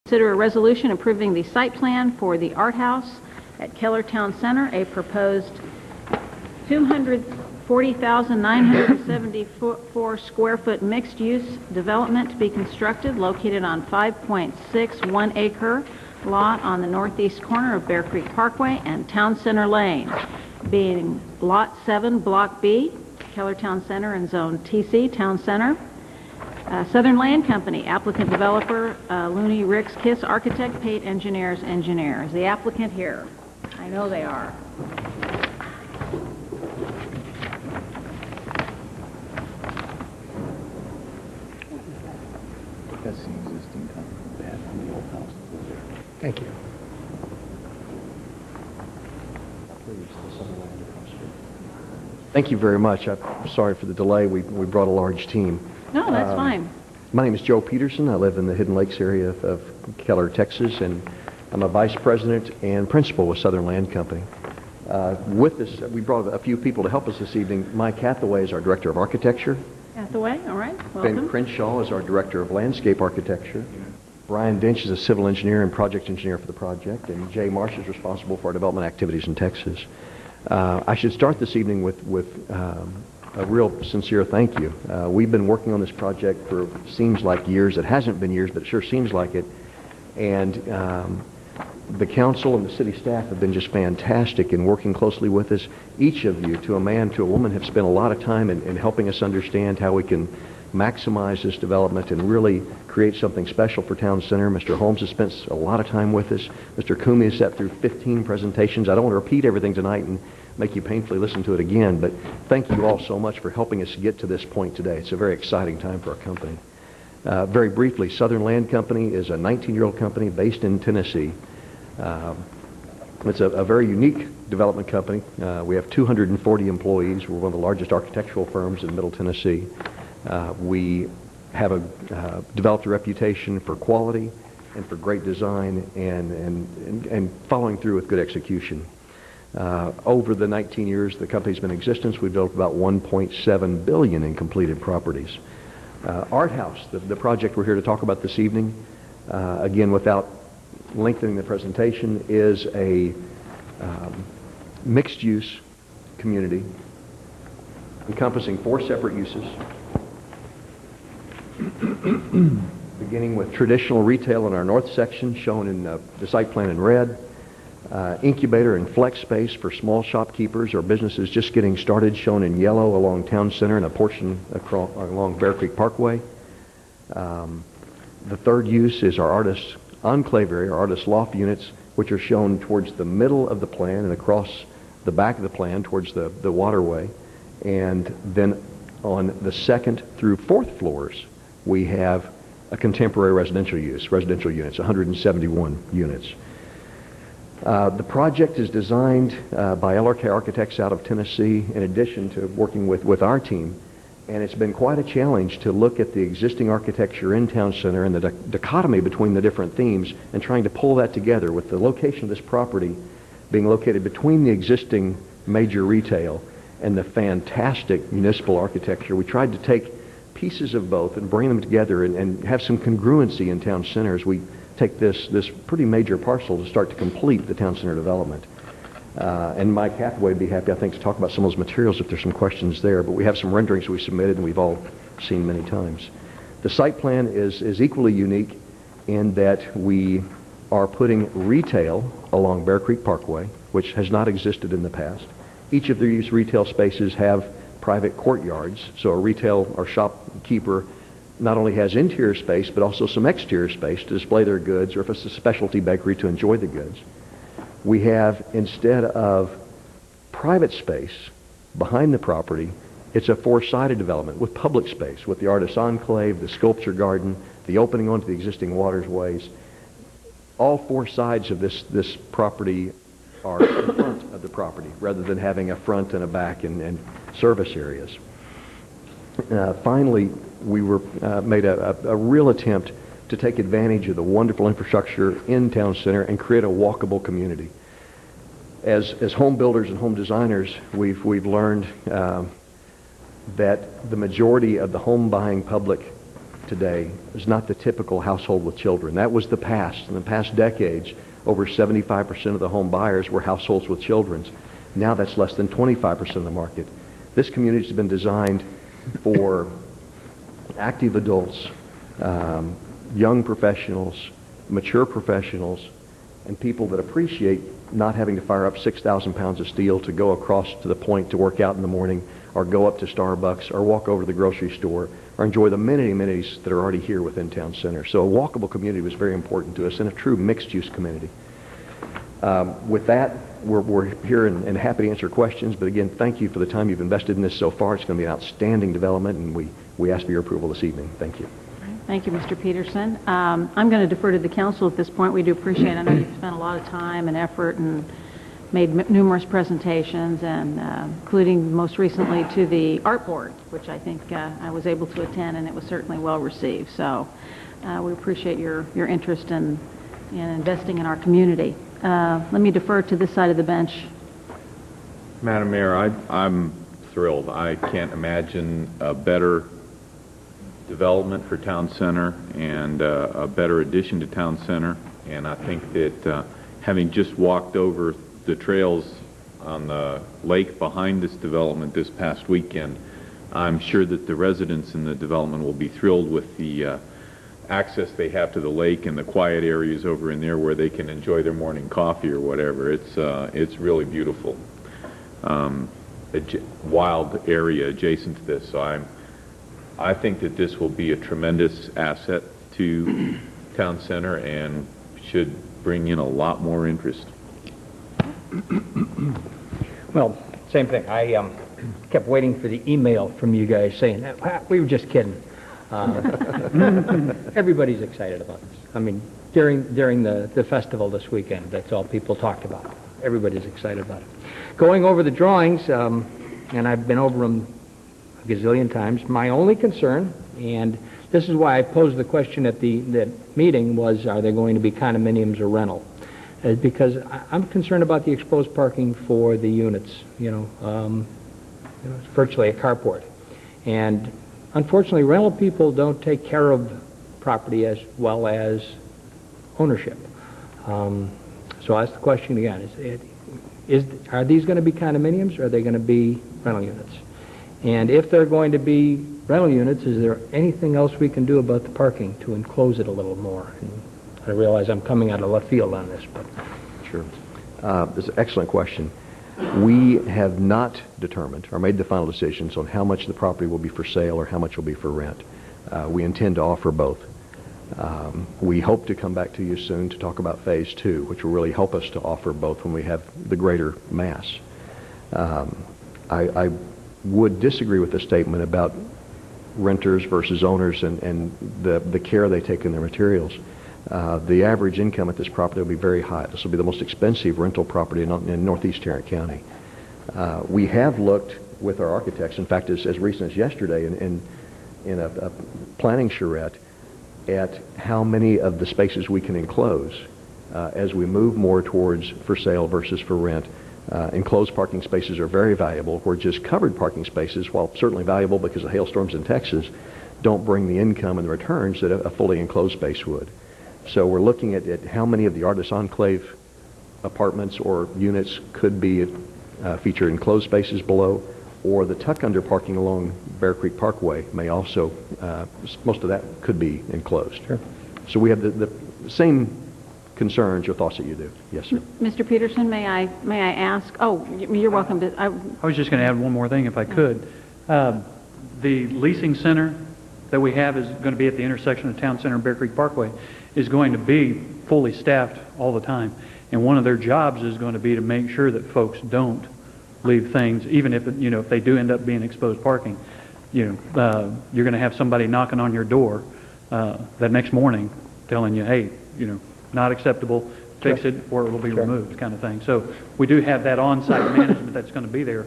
Consider a resolution approving the site plan for the Arthouse at Keller Town Center, a proposed 240,974 square foot mixed-use development to be constructed located on 5.61 acre lot on the northeast corner of Bear Creek Parkway and Town Center Lane, being Lot 7, Block B, Keller Town Center, and Zone TC, Town Center. Southern Land Company, applicant developer, Looney Ricks Kiss, architect, Pate Engineers, engineer. Is the applicant here? I know they are. That's the existing company they had on the old house. Thank you. Thank you very much. I'm sorry for the delay. We brought a large team. No, that's fine. My name is Joe Peterson. I live in the Hidden Lakes area of Keller, Texas, and I'm a vice president and principal with Southern Land Company. With us, we brought a few people to help us this evening. Mike Hathaway is our director of architecture. Hathaway, all right, welcome. Ben Crenshaw is our director of landscape architecture. Brian Dench is a civil engineer and project engineer for the project, and Jay Marsh is responsible for our development activities in Texas. I should start this evening with a real sincere thank you. We've been working on this project for seems like years. It hasn't been years, but it sure seems like it. And the council and the city staff have been just fantastic in working closely with us. Each of you, to a man, to a woman, have spent a lot of time in helping us understand how we can maximize this development and really create something special for Town Center. Mr. Holmes has spent a lot of time with us. Mr. Kumi has sat through 15 presentations. I don't want to repeat everything tonight and make you painfully listen to it again, but thank you all so much for helping us get to this point today. It's a very exciting time for our company. Very briefly, Southern Land Company is a 19-year-old company based in Tennessee. It's a very unique development company. We have 240 employees. We're one of the largest architectural firms in Middle Tennessee. We have developed a reputation for quality and for great design and following through with good execution. Over the 19 years the company's been in existence, we've built about $1.7 billion in completed properties. Arthouse, the project we're here to talk about this evening, again without lengthening the presentation, is a mixed-use community encompassing 4 separate uses, beginning with traditional retail in our north section, shown in the site plan in red, incubator and flex space for small shopkeepers or businesses just getting started, shown in yellow along Town Center and a portion along Bear Creek Parkway. The third use is our artist enclave area, our artist loft units, which are shown towards the middle of the plan and across the back of the plan towards the waterway. And then on the 2nd through 4th floors, we have a contemporary residential units, 171 units. The project is designed by LRK Architects out of Tennessee, in addition to working with our team, and it's been quite a challenge to look at the existing architecture in Town Center and the dichotomy between the different themes and trying to pull that together with the location of this property being located between the existing major retail and the fantastic municipal architecture. We tried to take pieces of both and bring them together and have some congruency in Town Center as we take this pretty major parcel to start to complete the Town Center development. And Mike Hathaway would be happy, I think, to talk about some of those materials if there's some questions there, but we have some renderings we submitted and we've all seen many times. The site plan is equally unique in that we are putting retail along Bear Creek Parkway, which has not existed in the past. Each of these retail spaces have private courtyards, so a retail or shopkeeper not only has interior space but also some exterior space to display their goods, or if it's a specialty bakery, to enjoy the goods. We have, instead of private space behind the property, it's a 4-sided development with public space, with the artist enclave, the sculpture garden, the opening onto the existing waterways. All 4 sides of this property are in front of the property, rather than having a front and a back and service areas. Finally, we made a real attempt to take advantage of the wonderful infrastructure in Town Center and create a walkable community. As home builders and home designers, we've learned that the majority of the home buying public today is not the typical household with children. That was the past. In the past decades, over 75% of the home buyers were households with children. Now that's less than 25% of the market. This community has been designed for active adults, young professionals, mature professionals, and people that appreciate not having to fire up 6,000 pounds of steel to go across to the point to work out in the morning, or go up to Starbucks, or walk over to the grocery store, or enjoy the many amenities that are already here within Town Center. So a walkable community was very important to us, and a true mixed-use community. With that, we're here and happy to answer questions, but again, thank you for the time you've invested in this so far. It's going to be an outstanding development, and we ask for your approval this evening. Thank you. Thank you, Mr. Peterson. I'm going to defer to the council at this point. We do appreciate it. I know you've spent a lot of time and effort and made numerous presentations, and including most recently to the art board, which I think I was able to attend, and it was certainly well received. So we appreciate your interest in investing in our community. Let me defer to this side of the bench. Madam Mayor, I'm thrilled. I can't imagine a better development for Town Center and a better addition to Town Center. And I think that having just walked over the trails on the lake behind this development this past weekend, I'm sure that the residents in the development will be thrilled with the access they have to the lake and the quiet areas over in there where they can enjoy their morning coffee or whatever. It's really beautiful. A wild area adjacent to this. So I think that this will be a tremendous asset to Town Center and should bring in a lot more interest. Well, same thing. I kept waiting for the email from you guys saying, we were just kidding. Everybody's excited about this. I mean, during the festival this weekend, that's all people talked about. Everybody's excited about it. Going over the drawings, and I've been over them a gazillion times, my only concern, and this is why I posed the question at the meeting, was are they going to be condominiums or rental? Because I'm concerned about the exposed parking for the units. It's virtually a carport. And unfortunately, rental people don't take care of property as well as ownership. So I'll ask the question again. Are these going to be condominiums, or are they going to be rental units? And if they're going to be rental units, is there anything else we can do about the parking to enclose it a little more? And I realize I'm coming out of left field on this, but... Sure. That's an excellent question. We have not determined or made the final decisions on how much the property will be for sale or how much will be for rent. We intend to offer both. We hope to come back to you soon to talk about Phase 2, which will really help us to offer both when we have the greater mass. I would disagree with the statement about renters versus owners and the care they take in their materials. The average income at this property will be very high. This will be the most expensive rental property in northeast Tarrant County. We have looked with our architects, in fact, as recent as yesterday in a planning charrette, at how many of the spaces we can enclose as we move more towards for sale versus for rent. Enclosed parking spaces are very valuable, where just covered parking spaces, while certainly valuable because of hailstorms in Texas, don't bring the income and the returns that a fully enclosed space would. So we're looking at how many of the Artist Enclave apartments or units could be feature enclosed spaces below, or the tuck-under parking along Bear Creek Parkway may also, most of that could be enclosed. Sure. So we have the same concerns or thoughts that you do. Yes, sir. Mr. Peterson, may I ask? Oh, you're welcome to. I was just going to add one more thing, if I could. The leasing center that we have is going to be at the intersection of Town Center and Bear Creek Parkway is going to be fully staffed all the time. And one of their jobs is going to be to make sure that folks don't leave things, even if if they do end up being exposed parking. You're going to have somebody knocking on your door that next morning telling you, hey, not acceptable, fix it or it will be removed, kind of thing. So we do have that on-site management that's going to be there